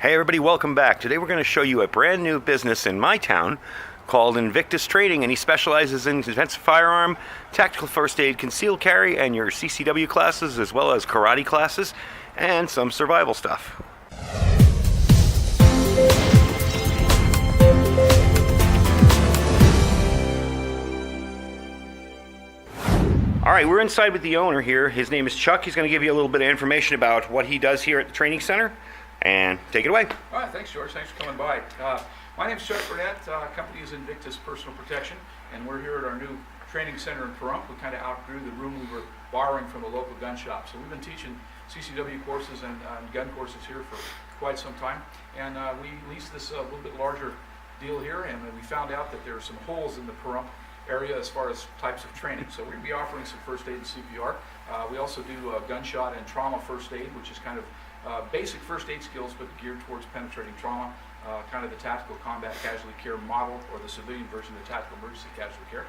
Hey everybody, welcome back. Today we're going to show you a brand new business in my town called Invictus Trading, and he specializes in defensive firearm, tactical first aid, concealed carry, and your CCW classes, as well as karate classes, and some survival stuff. All right, we're inside with the owner here. His name is Chuck. He's going to give you a little bit of information about what he does here at the training center. And take it away. All right, thanks, George. Thanks for coming by. My name is Chuck Burnett. Company is Invictus Personal Protection, and we're here at our new training center in Pahrump. We kind of outgrew the room we were borrowing from a local gun shop. So we've been teaching CCW courses and gun courses here for quite some time. And we leased this a little bit larger deal here, and we found out that there are some holes in the Pahrump area as far as types of training. So we're going to be offering some first aid and CPR. We also do gunshot and trauma first aid, which is kind of basic first aid skills, but geared towards penetrating trauma, kind of the tactical combat casualty care model, or the civilian version of the tactical emergency casualty care.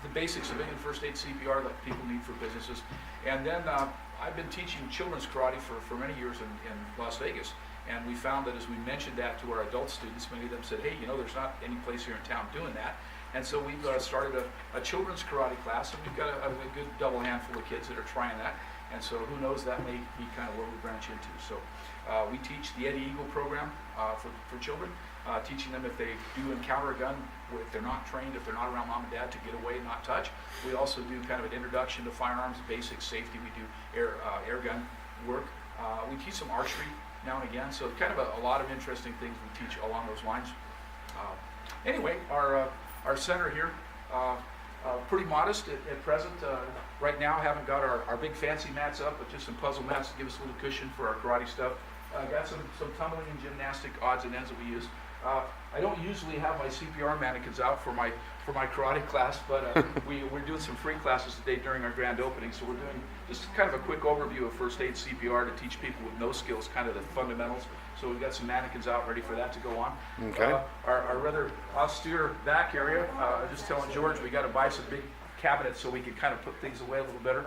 The basic civilian first aid CPR that people need for businesses. And then I've been teaching children's karate for many years in Las Vegas. And we found that as we mentioned that to our adult students, many of them said, hey, you know, there's not any place here in town doing that. And so we've started a children's karate class, and we've got a good double handful of kids that are trying that. And so who knows, that may be kind of where we branch into. So we teach the Eddie Eagle program for children, teaching them if they do encounter a gun, if they're not trained, if they're not around mom and dad, to get away and not touch. We also do kind of an introduction to firearms, basic safety. We do air gun work. We teach some archery now and again. So kind of a lot of interesting things we teach along those lines. Anyway, our center here, pretty modest at present. Right now, haven't got our big fancy mats up, but just some puzzle mats to give us a little cushion for our karate stuff. Got some tumbling and gymnastic odds and ends that we use. I don't usually have my CPR mannequins out for my karate class, but we're doing some free classes today during our grand opening. So we're doing just kind of a quick overview of first aid CPR to teach people with no skills, kind of the fundamentals. So we've got some mannequins out ready for that to go on. Okay. Our rather austere back area, I was just telling George, we got to buy some big cabinets so we can kind of put things away a little better.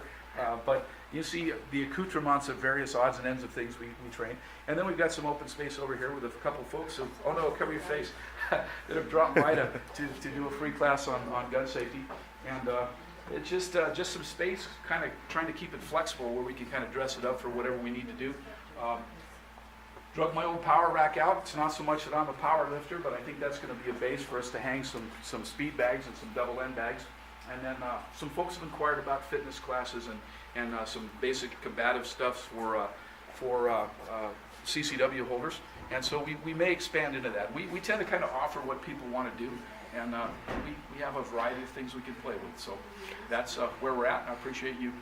But you see the accoutrements of various odds and ends of things we train. And then we've got some open space over here with a couple folks who, oh no, cover your face, that have dropped by to do a free class on gun safety. And it's just some space, kind of trying to keep it flexible where we can kind of dress it up for whatever we need to do. Drug my old power rack out. It's not so much that I'm a power lifter, but I think that's going to be a base for us to hang some speed bags and some double end bags. And then some folks have inquired about fitness classes and some basic combative stuff for CCW holders. And so we may expand into that. We tend to kind of offer what people want to do, and we have a variety of things we can play with. So that's where we're at, and I appreciate you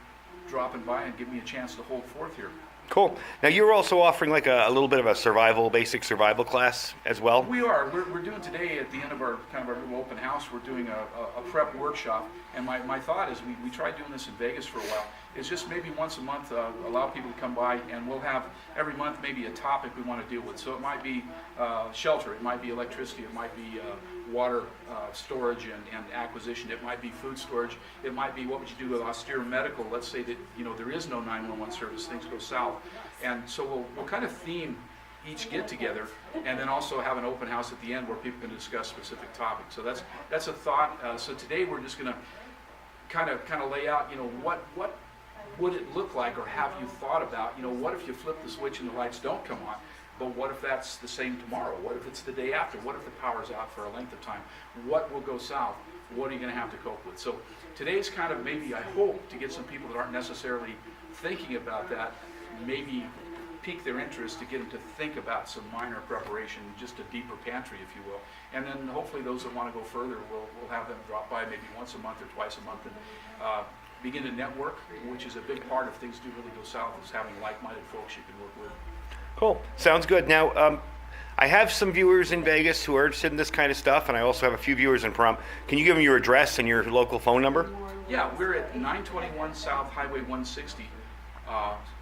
dropping by and giving me a chance to hold forth here. Cool. Now you're also offering like a little bit of a basic survival class as well? We are. We're doing today at the end of our little open house, we're doing a prep workshop. And my thought is we tried doing this in Vegas for a while. It's just maybe once a month, allow people to come by, and we'll have every month maybe a topic we want to deal with. So it might be shelter, it might be electricity, it might be water storage and acquisition, it might be food storage, it might be what would you do with austere medical. Let's say that there is no 911 service, things go south. And so we'll kind of theme each get together, and then also have an open house at the end where people can discuss specific topics. So that's a thought. So today we're just going to kind of lay out, what would it look like, or have you thought about, what if you flip the switch and the lights don't come on? But what if that's the same tomorrow? What if it's the day after? What if the power's out for a length of time? What will go south? What are you going to have to cope with? So today's kind of maybe, I hope, to get some people that aren't necessarily thinking about that, maybe pique their interest, to get them to think about some minor preparation, just a deeper pantry, if you will. And then hopefully those that want to go further, we'll have them drop by maybe once a month or twice a month and begin to network, which is a big part if things do really go south, is having like-minded folks you can work with. Cool. Sounds good. Now, I have some viewers in Vegas who are interested in this kind of stuff, and I also have a few viewers in Pahrump. Can you give them your address and your local phone number? Yeah, we're at 921 South Highway 160,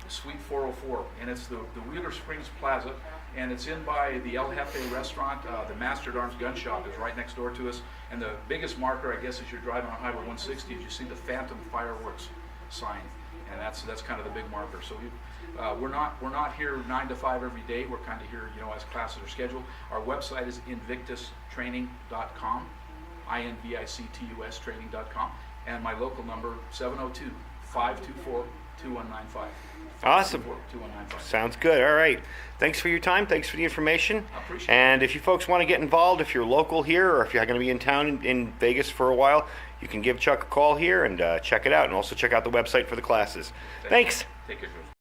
Suite 404, and it's the Wheeler Springs Plaza, and it's in by the El Jefe restaurant. The Master at Arms gun shop is right next door to us, and the biggest marker, I guess, as you're driving on Highway 160 is you see the Phantom Fireworks sign, and that's kind of the big marker. So We're not here 9 to 5 every day. We're kind of here, as classes are scheduled. Our website is invictustraining.com, INVICTUS training.com, and my local number 702-524-2195. Awesome. 2195. Sounds good. All right. Thanks for your time. Thanks for the information. I appreciate it. And if you folks want to get involved, if you're local here or if you're going to be in town in Vegas for a while, you can give Chuck a call here and check it out, and also check out the website for the classes. Thanks. Take care, George.